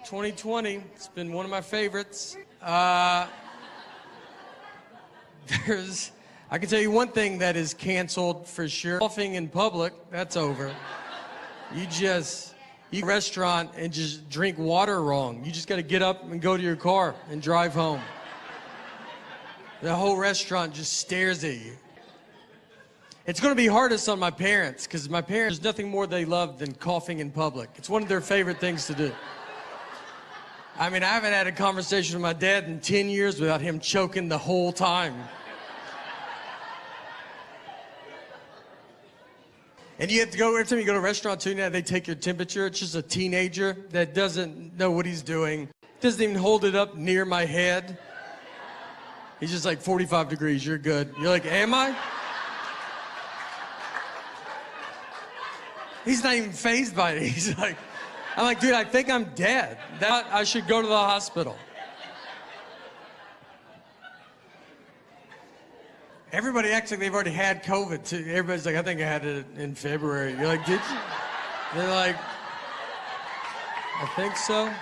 2020, it's been one of my favorites. I can tell you one thing that is canceled for sure. Coughing in public, that's over. You eat a restaurant and just drink water wrong. You just got to get up and go to your car and drive home. The whole restaurant just stares at you. It's going to be hardest on my parents, because my parents, there's nothing more they love than coughing in public. It's one of their favorite things to do. I mean, I haven't had a conversation with my dad in 10 years without him choking the whole time. And you have to go, every time you go to a restaurant too, now they take your temperature. It's just a teenager that doesn't know what he's doing. Doesn't even hold it up near my head. He's just like 45 degrees, you're good. You're like, am I? He's not even fazed by it. He's like, I'm like, dude, I think I'm dead. I should go to the hospital. Everybody acts like they've already had COVID too. Everybody's like, I think I had it in February. You're like, did you? They're like, I think so.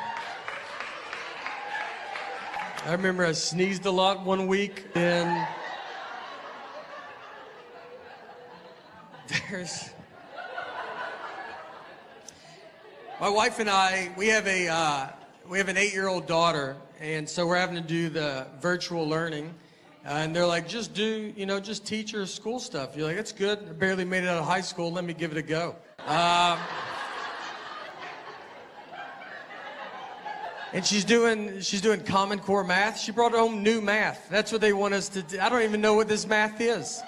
I remember I sneezed a lot one week, and my wife and I, we have an 8-year-old daughter, and so we're having to do the virtual learning. And they're like, just teach her school stuff. You're like, that's good. I barely made it out of high school. Let me give it a go. And she's doing Common Core math. She brought home new math. That's what they want us to do. I don't even know what this math is.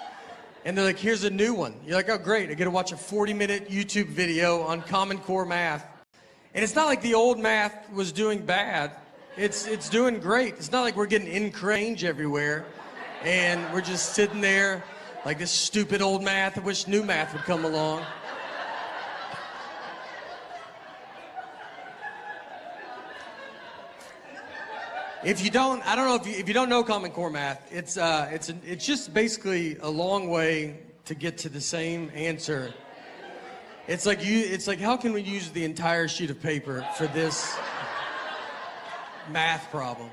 And they're like, here's a new one. You're like, oh, great. I get to watch a 40-minute YouTube video on Common Core math. And it's not like the old math was doing bad. It's doing great. It's not like we're getting incorrect everywhere. And we're just sitting there like this stupid old math. I wish new math would come along. If you don't know Common Core math, it's just basically a long way to get to the same answer. It's like how can we use the entire sheet of paper for this math problem?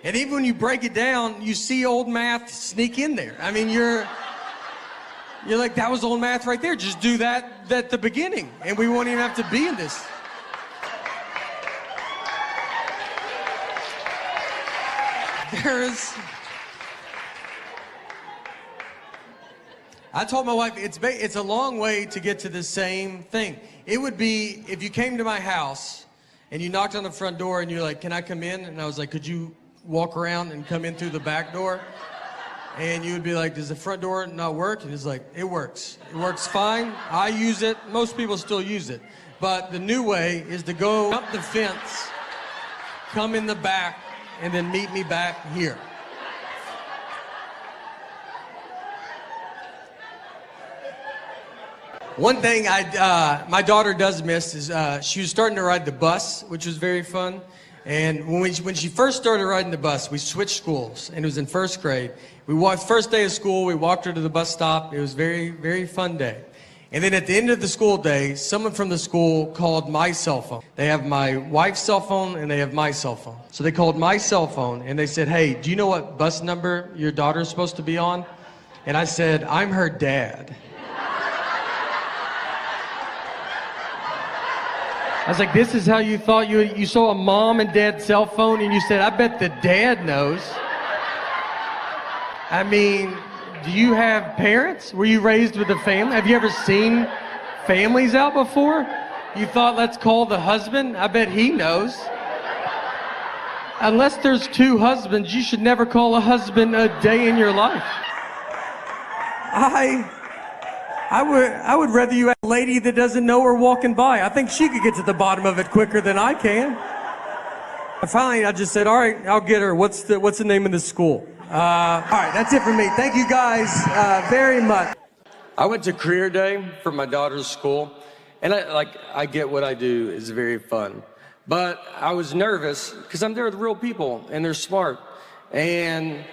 And even when you break it down, you see old math sneak in there. I mean, you're like, that was old math right there. Just do that at the beginning, and we won't even have to be in this. I told my wife, it's a long way to get to the same thing. It would be if you came to my house and you knocked on the front door and you're like, can I come in? And I was like, could you walk around and come in through the back door? And you would be like, does the front door not work? And he's like, it works. It works fine. I use it. Most people still use it. But the new way is to go up the fence, come in the back, and then meet me back here. One thing my daughter does miss is she was starting to ride the bus, which was very fun. And when she first started riding the bus, we switched schools, and it was in first grade. First day of school, we walked her to the bus stop. It was a very, very fun day. And then at the end of the school day, someone from the school called my cell phone. They have my wife's cell phone, and they have my cell phone. So they called my cell phone, and they said, hey, do you know what bus number your daughter's supposed to be on? And I said, I'm her dad. I was like, this is how you thought you saw a mom and dad cell phone, and you said, I bet the dad knows. I mean, do you have parents? Were you raised with a family? Have you ever seen families out before? You thought, let's call the husband? I bet he knows. Unless there's two husbands, you should never call a husband a day in your life. I would rather you have a lady that doesn't know her walking by. I think she could get to the bottom of it quicker than I can. And finally, I just said, all right, I'll get her. What's the name of the school? All right, that's it for me. Thank you guys very much. I went to career day for my daughter's school, and I get what I do is very fun. But I was nervous because I'm there with real people, and they're smart. And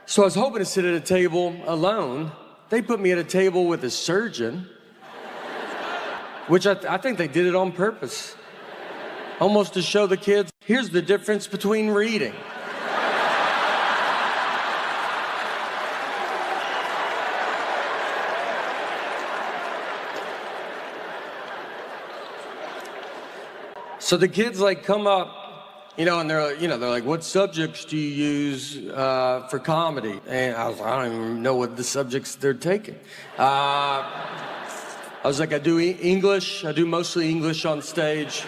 so I was hoping to sit at a table alone. They put me at a table with a surgeon, which I think they did it on purpose. almost to show the kids, here's the difference between reading. So the kids like come up, and they're like, what subjects do you use for comedy? And I was like, I don't even know what the subjects they're taking. I was like, I do English. I do mostly English on stage.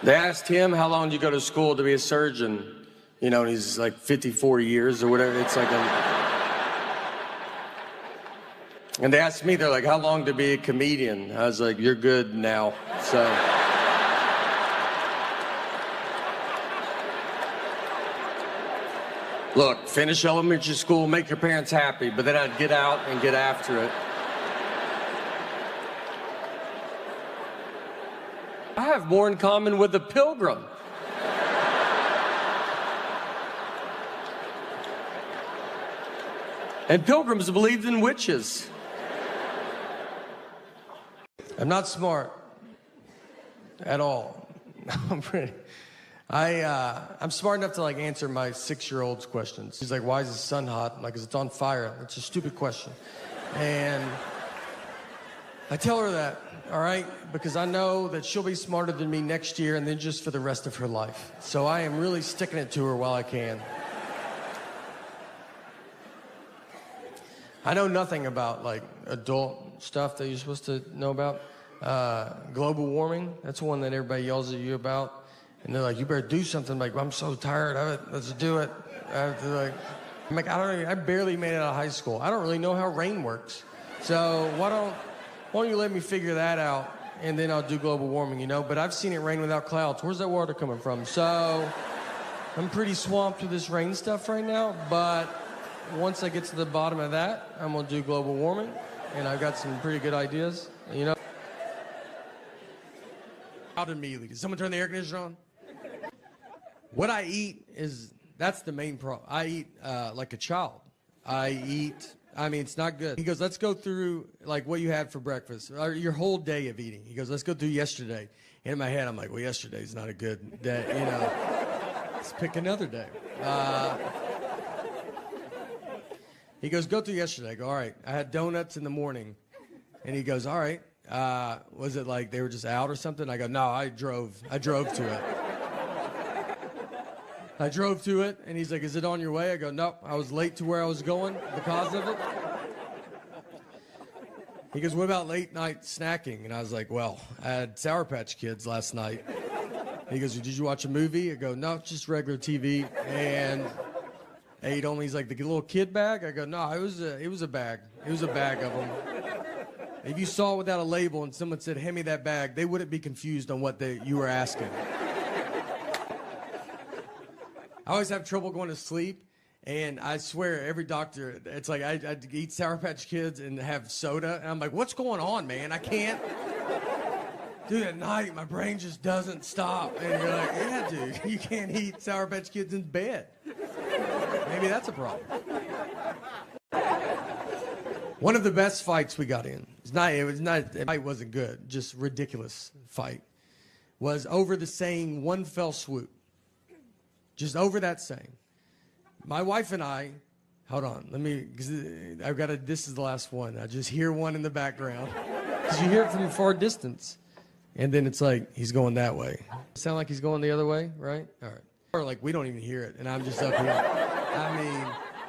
They asked him, how long did you go to school to be a surgeon? And he's like 54 years or whatever. It's like And they asked me, they're like, how long to be a comedian? I was like, you're good now, so. Look, finish elementary school, make your parents happy, but then I'd get out and get after it. I have more in common with a pilgrim. And pilgrims believed in witches. I'm not smart at all. I'm smart enough to like answer my 6-year-old's questions. He's like, why is the sun hot? I'm like, 'cause it's on fire. That's a stupid question. And I tell her that, all right, because I know that she'll be smarter than me next year and then just for the rest of her life. So I am really sticking it to her while I can. I know nothing about like adult stuff that you're supposed to know about. Global warming, that's one that everybody yells at you about. And they're like, you better do something. I'm like, I'm so tired of it, let's do it. I'm like, I barely made it out of high school. I don't really know how rain works. So why don't you let me figure that out and then I'll do global warming, But I've seen it rain without clouds. Where's that water coming from? So I'm pretty swamped with this rain stuff right now, but once I get to the bottom of that, I'm gonna do global warming, and I've got some pretty good ideas, Out immediately. Did someone turn the air conditioner on? What I eat that's the main problem. I eat like a child. It's not good. He goes, let's go through like what you had for breakfast, or your whole day of eating. He goes, let's go through yesterday. And in my head, I'm like, well, yesterday's not a good day, Let's pick another day. He goes, go through yesterday. I go, all right. I had donuts in the morning. And he goes, all right. Was it like they were just out or something? I go, no, I drove to it. I drove to it, and he's like, is it on your way? I go, nope, I was late to where I was going because of it. He goes, what about late night snacking? And I was like, well, I had Sour Patch Kids last night. He goes, did you watch a movie? I go, no, just regular TV. And he told me, he's like, the little kid bag? I go, no, it was a bag. It was a bag of them. If you saw it without a label and someone said, hand me that bag, they wouldn't be confused on what you were asking. I always have trouble going to sleep, and I swear every doctor, it's like I eat Sour Patch Kids and have soda, and I'm like, what's going on, man? I can't. Dude, at night, my brain just doesn't stop. And you're like, yeah, dude, you can't eat Sour Patch Kids in bed. Maybe that's a problem. One of the best fights we got in, it wasn't good, just ridiculous fight, was over the saying, one fell swoop. Just over that saying. My wife and I, hold on, this is the last one. I just hear one in the background. Because you hear it from a far distance. And then it's like, he's going that way. Sound like he's going the other way, right? All right. Or like, we don't even hear it, and I'm just up here.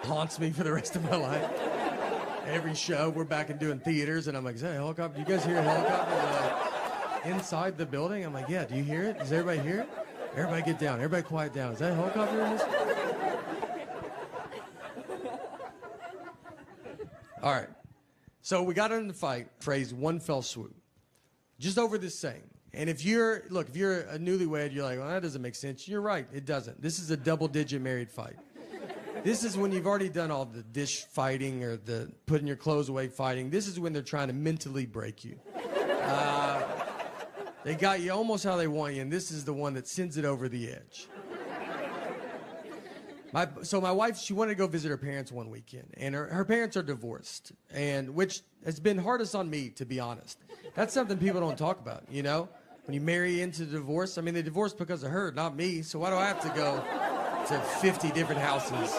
Haunts me for the rest of my life. Every show, we're back and doing theaters, and I'm like, is that a helicopter? You guys hear a helicopter? They're like, inside the building? I'm like, yeah, do you hear it? Does everybody hear it? Everybody get down. Everybody quiet down. Is that a helicopter in this? All right. So we got in the fight, phrase one fell swoop. Just over this saying. And if you're a newlywed, you're like, well, that doesn't make sense. You're right. It doesn't. This is a double-digit married fight. This is when you've already done all the dish fighting or the putting your clothes away fighting. This is when they're trying to mentally break you. They got you almost how they want you, and this is the one that sends it over the edge. So my wife, she wanted to go visit her parents one weekend, and her parents are divorced, and which has been hardest on me, to be honest. That's something people don't talk about, you know? When you marry into divorce, I mean, they divorced because of her, not me, so why do I have to go to 50 different houses?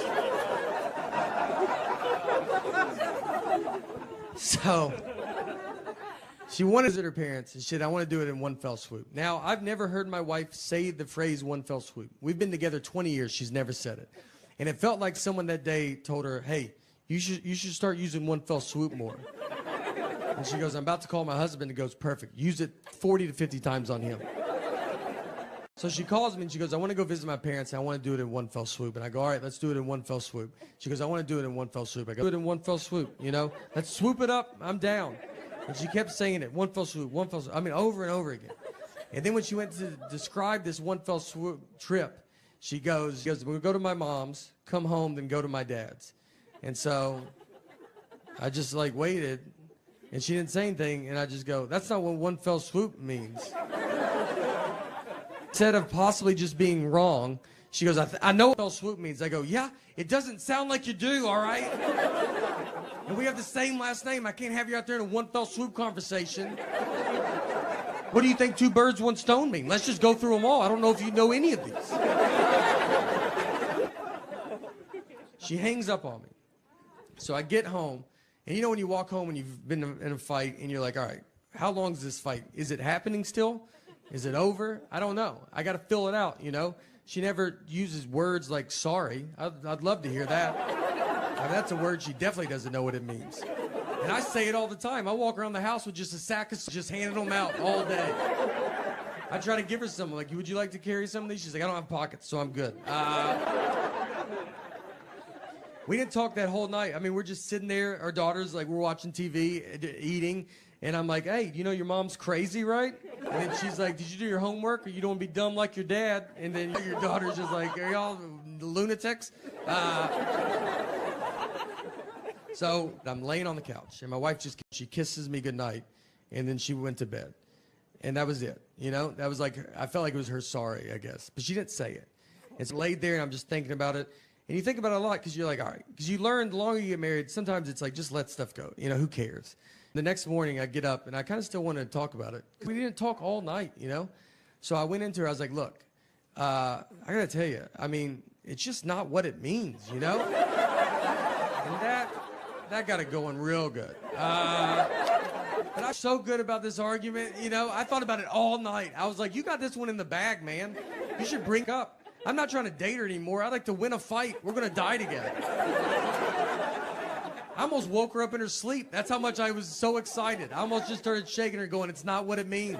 So she wanted to visit her parents, and shit, I want to do it in one fell swoop. Now, I've never heard my wife say the phrase one fell swoop. We've been together 20 years. She's never said it. And it felt like someone that day told her, hey, you should start using one fell swoop more. And she goes, I'm about to call my husband. And goes, perfect. Use it 40 to 50 times on him. So she calls me and she goes, I want to go visit my parents. And I want to do it in one fell swoop. And I go, all right, let's do it in one fell swoop. She goes, I want to do it in one fell swoop. I go, do it in one fell swoop, you know? Let's swoop it up. I'm down. And she kept saying it, one fell swoop, one fell swoop. I mean, over and over again. And then when she went to describe this one fell swoop trip, she goes, we'll go to my mom's, come home, then go to my dad's. And so I just like waited, and she didn't say anything, and I just go, that's not what one fell swoop means. Instead of possibly just being wrong, she goes, I know what fell swoop means. I go, yeah, it doesn't sound like you do, all right? And we have the same last name. I can't have you out there in a one fell swoop conversation. What do you think two birds, one stone mean? Let's just go through them all. I don't know if you know any of these. She hangs up on me. So I get home, and you know when you walk home and you've been in a fight, and you're like, all right, how long is this fight? Is it happening still? Is it over? I don't know. I got to fill it out, you know? She never uses words like sorry. I'd love to hear that. I mean, that's a word she definitely doesn't know what it means. And I say it all the time. I walk around the house with just a sack of just handing them out all day. I try to give her some, like, would you like to carry some of these? She's like, I don't have pockets, so I'm good. We didn't talk that whole night. I mean, we're just sitting there, our daughters, like, we're watching TV, eating, and I'm like, hey, you know your mom's crazy, right? And then she's like, did you do your homework, or you don't want to be dumb like your dad? And then your daughter's just like, are y'all lunatics? So I'm laying on the couch, and my wife she kisses me goodnight, and then she went to bed. And that was it, you know? That was like, I felt like it was her sorry, I guess. But she didn't say it. It's laid there, and I'm just thinking about it. And you think about it a lot because you're like, all right. Because you learn the longer you get married, sometimes it's like, just let stuff go. You know, who cares? The next morning, I get up, and I kind of still wanted to talk about it. We didn't talk all night, you know? So I went into her. I was like, look, I got to tell you, I mean, it's just not what it means, you know? And that got it going real good. But I'm so good about this argument, you know? I thought about it all night. I was like, you got this one in the bag, man. You should bring it up. I'm not trying to date her anymore. I'd like to win a fight. We're going to die together. I almost woke her up in her sleep. That's how much I was so excited. I almost just started shaking her going, it's not what it means.